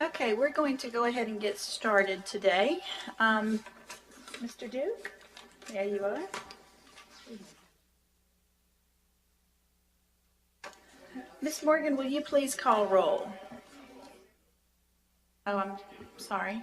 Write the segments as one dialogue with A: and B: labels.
A: Okay, we're going to go ahead and get started today. Mr. Duke, there you are. Miss Morgan, will you please call roll? Oh, I'm sorry.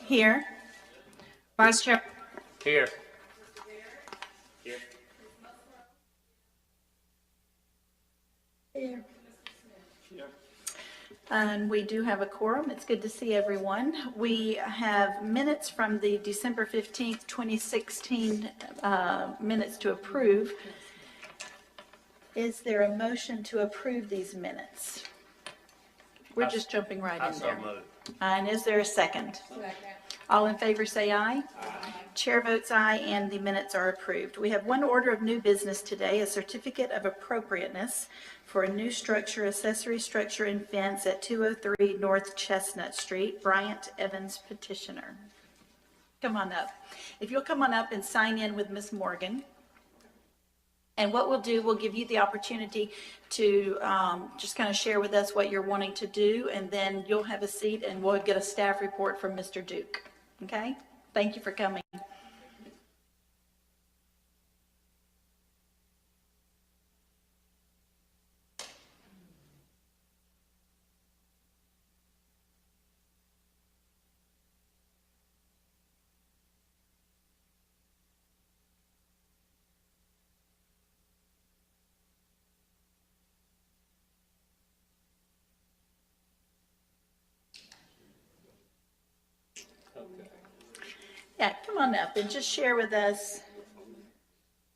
A: Here. Vice Chair.
B: Here.
A: Here. And we do have a quorum. It's good to see everyone. We have minutes from the December 15th, 2016 minutes to approve. Is there a motion to approve these minutes? We're just jumping right in there. And is there a second? Second. All in favor say aye. Aye. Chair votes aye, and the minutes are approved. We have one order of new business today, a certificate of appropriateness for a new structure, accessory structure and fence at 203 North Chestnut Street. Bryant Evans petitioner. Come on up. If you'll come on up and sign in with Ms. Morgan. And what we'll do, we'll give you the opportunity to just kind of share with us what you're wanting to do, and then you'll have a seat and we'll get a staff report from Mr. Duke. Okay? Thank you for coming. Yeah, come on up and just share with us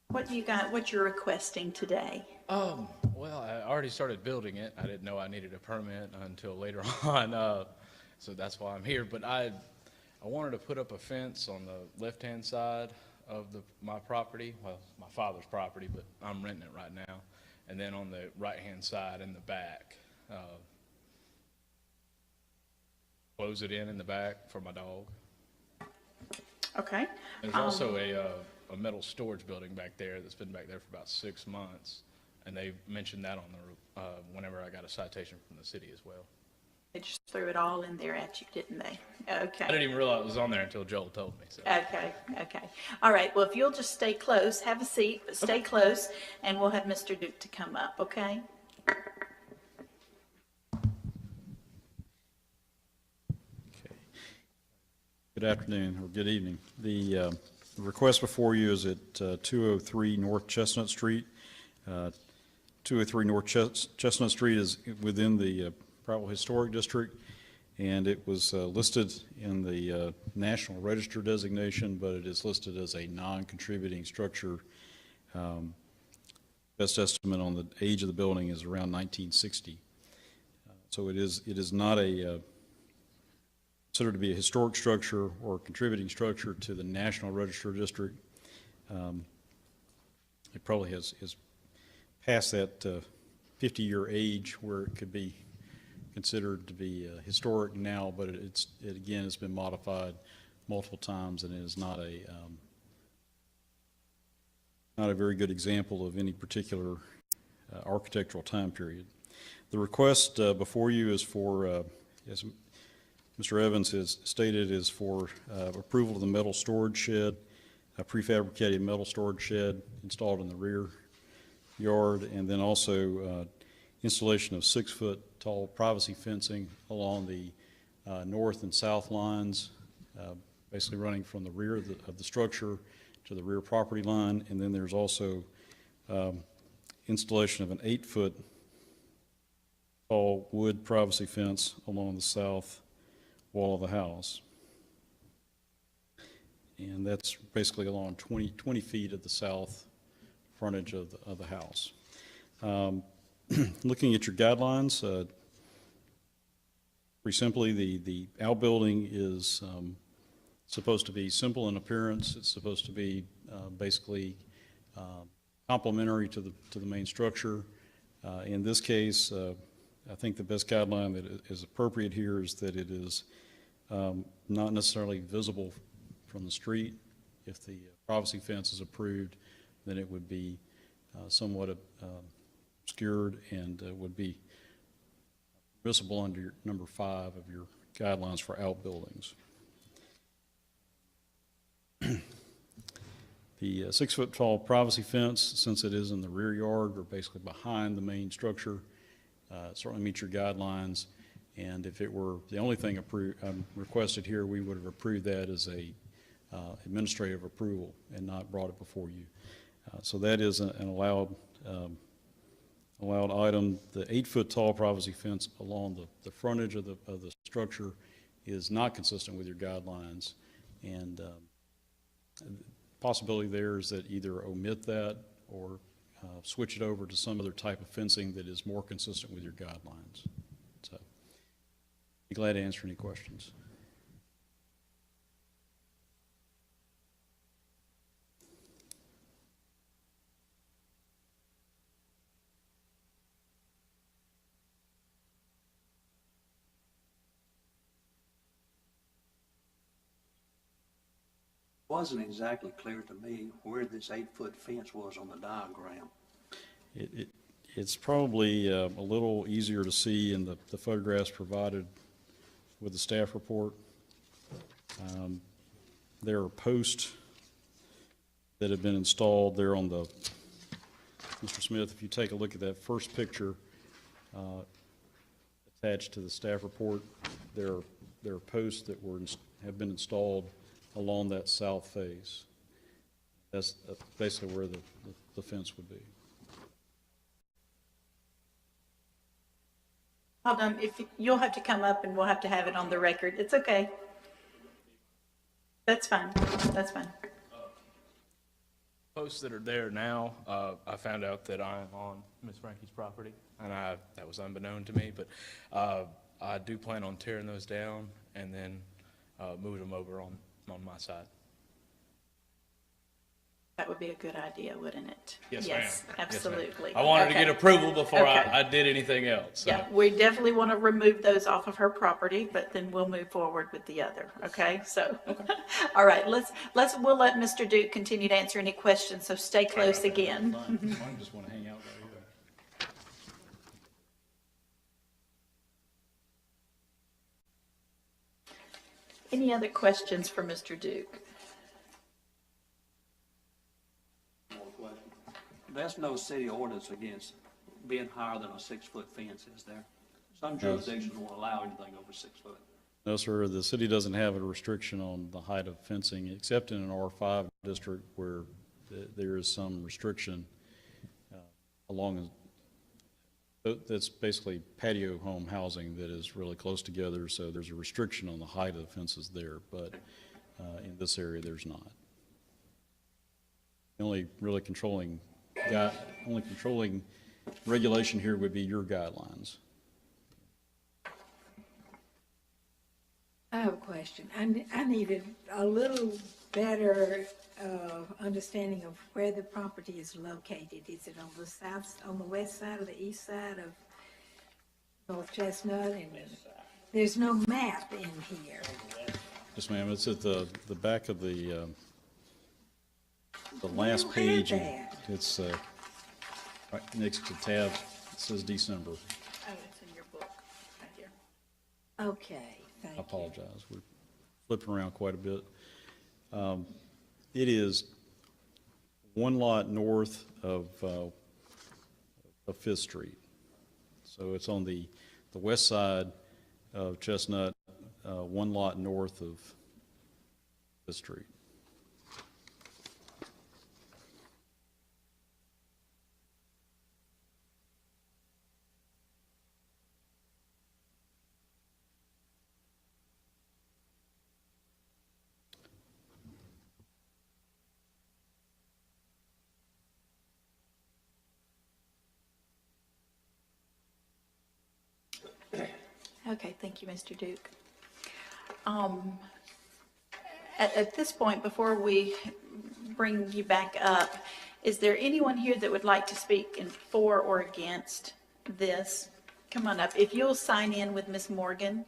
A: what you got, what you're requesting today.
C: Well, I already started building it. I didn't know I needed a permit until later on, so that's why I'm here. But I wanted to put up a fence on the left-hand side of my property, well, my father's property, but I'm renting it right now. And then on the right-hand side in the back, close it in the back for my dog.
A: Okay.
C: There's also a metal storage building back there that's been back there for about 6 months, and they mentioned that on the whenever I got a citation from the city as well.
A: They just threw it all in there at you, didn't they? Okay.
C: I didn't even realize it was on there until Joel told me. So.
A: Okay. All right. Well, if you'll just stay close, have a seat, but stay close, and we'll have Mr. Duke to come up, okay?
D: Good afternoon or good evening. The request before you is at 203 North Chestnut Street. 203 North Chestnut Street is within the Prattville Historic District, and it was listed in the National Register designation, but it is listed as a non-contributing structure. Best estimate on the age of the building is around 1960. So it is not a considered to be a historic structure or a contributing structure to the National Register District. It probably is past that 50-year age where it could be considered to be historic now, but it again has been modified multiple times, and it is not a very good example of any particular architectural time period. The request before you is for, as Mr. Evans has stated, is for approval of the metal storage shed, a prefabricated metal storage shed installed in the rear yard, and then also installation of 6-foot tall privacy fencing along the north and south lines, basically running from the rear of the structure to the rear property line. And then there's also installation of an 8-foot tall wood privacy fence along the south wall of the house. And that's basically along 20 feet of the south frontage of the house. Looking at your guidelines, pretty simply, the outbuilding is supposed to be simple in appearance. It's supposed to be basically complementary to the main structure. In this case, I think the best guideline that is appropriate here is that it is not necessarily visible from the street. If the privacy fence is approved, then it would be somewhat obscured and would be visible under number 5 of your guidelines for outbuildings. The 6-foot tall privacy fence, since it is in the rear yard or basically behind the main structure, certainly meets your guidelines. And if it were the only thing requested here, we would have approved that as a administrative approval and not brought it before you. So that is an allowed item. The 8-foot tall privacy fence along the frontage of the structure is not consistent with your guidelines, and possibility there is that either omit that or switch it over to some other type of fencing that is more consistent with your guidelines. So, be glad to answer any questions.
B: Wasn't exactly clear to me where this 8-foot fence was on the diagram.
D: It's probably a little easier to see in the photographs provided with the staff report. There are posts that have been installed there on the, Mr. Smith, if you take a look at that first picture attached to the staff report, there are posts that have been installed along that south face. That's basically where the fence would be.
A: Hold on, you'll have to come up and we'll have to have it on the record. It's okay. That's fine. That's fine.
C: Posts that are there now, I found out that I'm on Miss Frankie's property, and that was unbeknown to me, but I do plan on tearing those down and then moving them over on my side.
A: That would be a good idea, wouldn't it?
C: Yes, ma'am.
A: Yes, absolutely.
C: I wanted to
A: Okay.
C: get approval before
A: Okay.
C: I did anything else. So.
A: Yeah, we definitely want to remove those off of her property, but then we'll move forward with the other, okay? So, all right, we'll let Mr. Duke continue to answer any questions, so stay close again.
D: I just want to hang out right here.
A: Any other questions for Mr. Duke?
B: There's no city ordinance against being higher than a 6-foot fence, is there? Some jurisdictions won't allow anything over 6 foot.
D: No, sir, the city doesn't have a restriction on the height of fencing, except in an R5 district where there is some restriction along, that's basically patio home housing that is really close together, so there's a restriction on the height of the fences there, but in this area, there's not. The only really controlling regulation here would be your guidelines.
E: I have a question. I needed a little better understanding of where the property is located. Is it on the west side or the east side of North Chestnut? And there's no map in here.
D: Yes, ma'am, it's at the back of the last
E: don't have
D: page.
E: that.
D: It's right next to tab, it says December.
A: Oh, it's in your book, right here.
E: Okay, thank
D: I
E: you.
D: apologize, we're flipping around quite a bit. It is one lot north of Fifth Street. So it's on the west side of Chestnut, one lot north of Fifth Street.
A: Okay, thank you, Mr. Duke. At this point, before we bring you back up, is there anyone here that would like to speak in for or against this? come on up. If you'll sign in with Miss Morgan.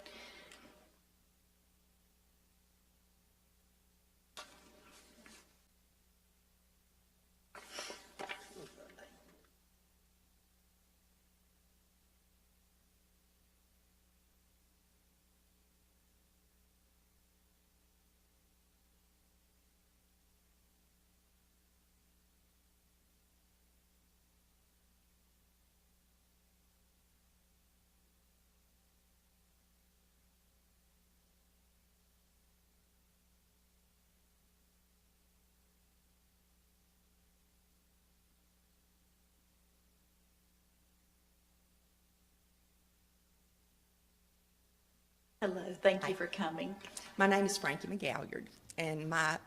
A: Hello, thank you for coming.
F: My name is Frankie McGalliard, and I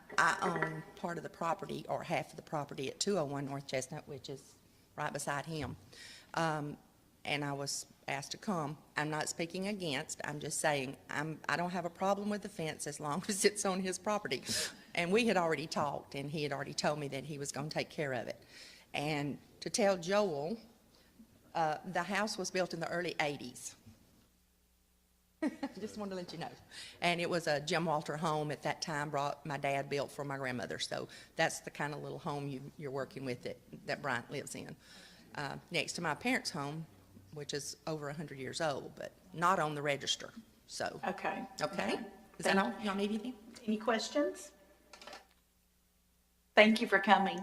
F: own part of the property, or half of the property, at 201 North Chestnut, which is right beside him. And I was asked to come. I'm not speaking against, I'm just saying, I don't have a problem with the fence as long as it's on his property. And we had already talked, and he had already told me that he was going to take care of it. And to tell Joel, the house was built in the early 80s. Just wanted to let you know. And it was a Jim Walter home at that time, my dad built for my grandmother. So that's the kind of little home you're working with that Bryant lives in. Next to my parents' home, which is over 100 years old, but not on the register. So,
A: Okay.
F: okay? Is that all? Y'all need anything?
A: Any questions? Thank you for coming.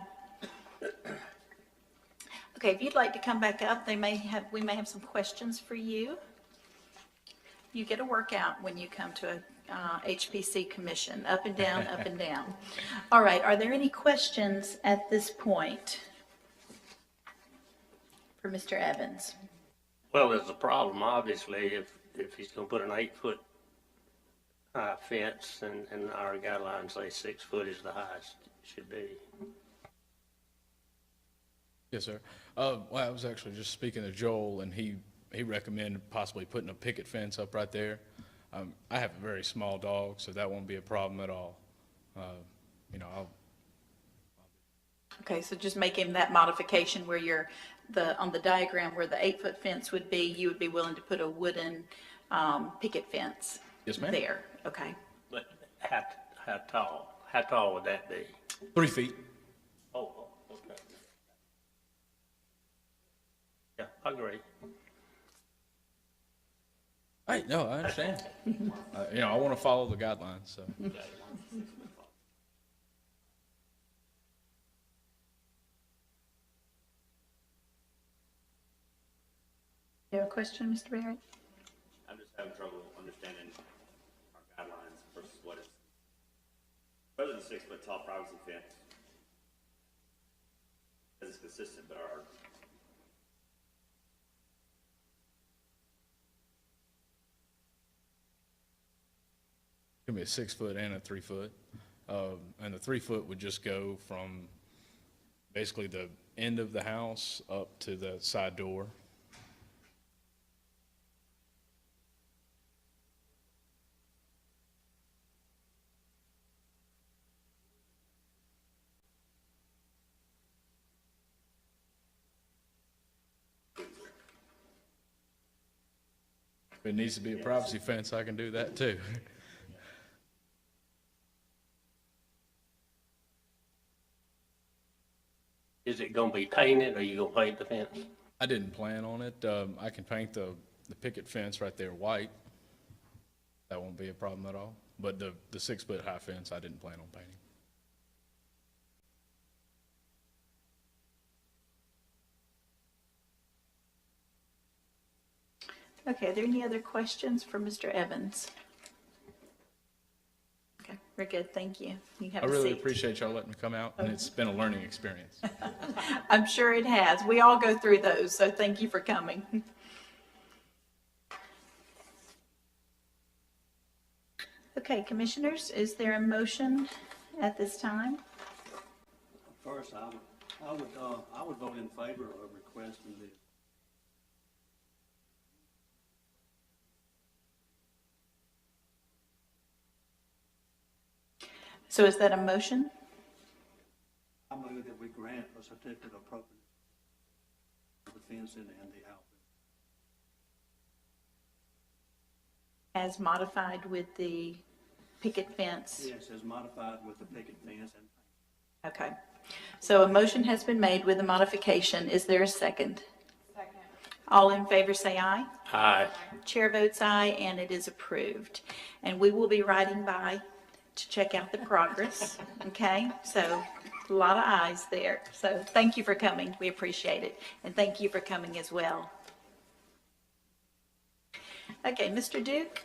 A: Okay, if you'd like to come back up, we may have some questions for you. You get a workout when you come to a HPC commission, up and down, up and down. All right, are there any questions at this point for Mr. Evans?
G: Well, there's a problem, obviously, if he's gonna put an 8-foot high fence and our guidelines say 6 foot is the highest it should be.
C: Yes, sir. Well, I was actually just speaking to Joel, and he recommended possibly putting a picket fence up right there. I have a very small dog, so that won't be a problem at all.
A: Okay, so just make him that modification where on the diagram where the 8-foot fence would be, you would be willing to put a wooden picket fence?
C: Yes, ma'am.
A: There, okay.
G: But how tall would that be?
C: 3 feet.
G: Oh, okay. Yeah, I agree.
C: Hey, no, I understand. I want to follow the guidelines, so.
A: You have a question, Mr. Barrett?
H: I'm just having trouble understanding our guidelines versus what is. Rather than 6-foot tall privacy fence, it's consistent, but our
C: Gonna be a 6 foot and a 3 foot. And the 3 foot would just go from basically the end of the house up to the side door. If it needs to be a privacy fence, I can do that too.
G: Is it gonna be painted or you gonna paint the fence?
C: I didn't plan on it. I can paint the picket fence right there white. That won't be a problem at all. But the 6 foot high fence, I didn't plan on painting.
A: Okay, are there any other questions for Mr. Evans? Okay, we're good, thank you. You have
C: I
A: a
C: really
A: seat.
C: appreciate y'all letting me come out, and it's been a learning experience.
A: I'm sure it has. We all go through those, so thank you for coming. Okay, commissioners, is there a motion at this time?
B: First, I would vote in favor of requesting the
A: So is that a motion?
B: I move that we grant a certificate of appropriate for the fencing and the outlet.
A: as modified with the picket fence.
B: Yes, as modified with the picket fence and
A: Okay. So a motion has been made with the modification. Is there a second? Second. All in favor say aye.
G: Aye.
A: Chair votes aye, and it is approved. And we will be riding by to check out the progress, okay? So a lot of ayes there. So thank you for coming. We appreciate it. And thank you for coming as well. Okay, Mr. Duke?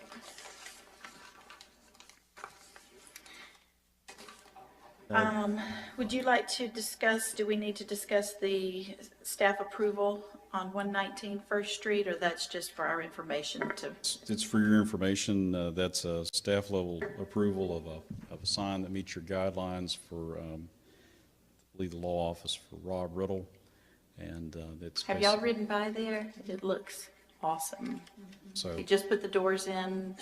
A: Would you like to discuss, do we need to discuss the staff approval on 119 First Street, or that's just for our information to?
D: It's for your information, that's a staff level approval of a sign that meets your guidelines for, I believe, the law office for Rob Riddle, and it's.
A: Have y'all ridden by there? It looks awesome.
D: So,
A: You just put the doors in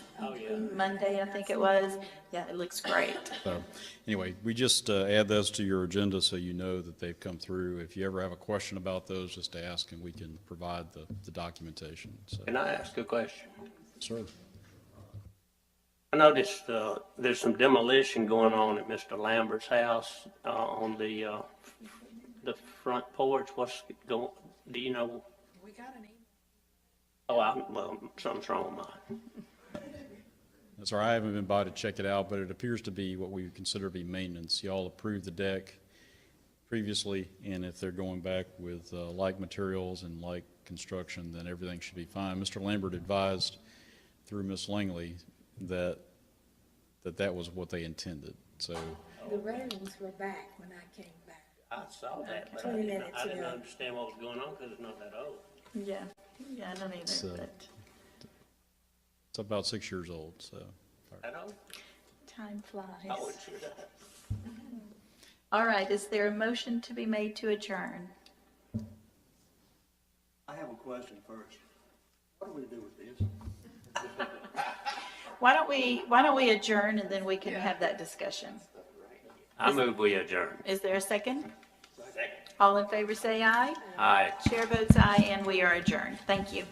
A: Monday, I think it was. Yeah, it looks great.
D: so, anyway, we just add those to your agenda so you know that they've come through. If you ever have a question about those, just ask and we can provide the documentation, so.
G: Can I ask a question?
D: Sir.
G: I noticed, there's some demolition going on at Mr. Lambert's house, on the front porch. What's going, do you know?
F: We got an email.
G: Oh, well, something's wrong with mine.
D: That's all right, I haven't been by to check it out, but it appears to be what we would consider to be maintenance. Y'all approved the deck previously, and if they're going back with like materials and like construction, then everything should be fine. Mr. Lambert advised through Ms. Langley that that was what they intended, so.
E: The railings were back when I came back.
G: I saw that, but
E: 20 minutes
G: I didn't
E: ago.
G: understand what was going on because it's not that old.
A: Yeah, I don't
D: So-
A: either, but
D: It's about 6 years old, so.
G: That old?
A: time
G: I
A: flies.
G: wasn't sure that.
A: All right, is there a motion to be made to adjourn?
B: I have a question first. What do we do with this?
A: Why don't we adjourn and then we can have that discussion?
G: I move we adjourn.
A: Is there a second?
G: Second.
A: All in favor say aye.
G: Aye.
A: Chair votes aye, and we are adjourned. Thank you.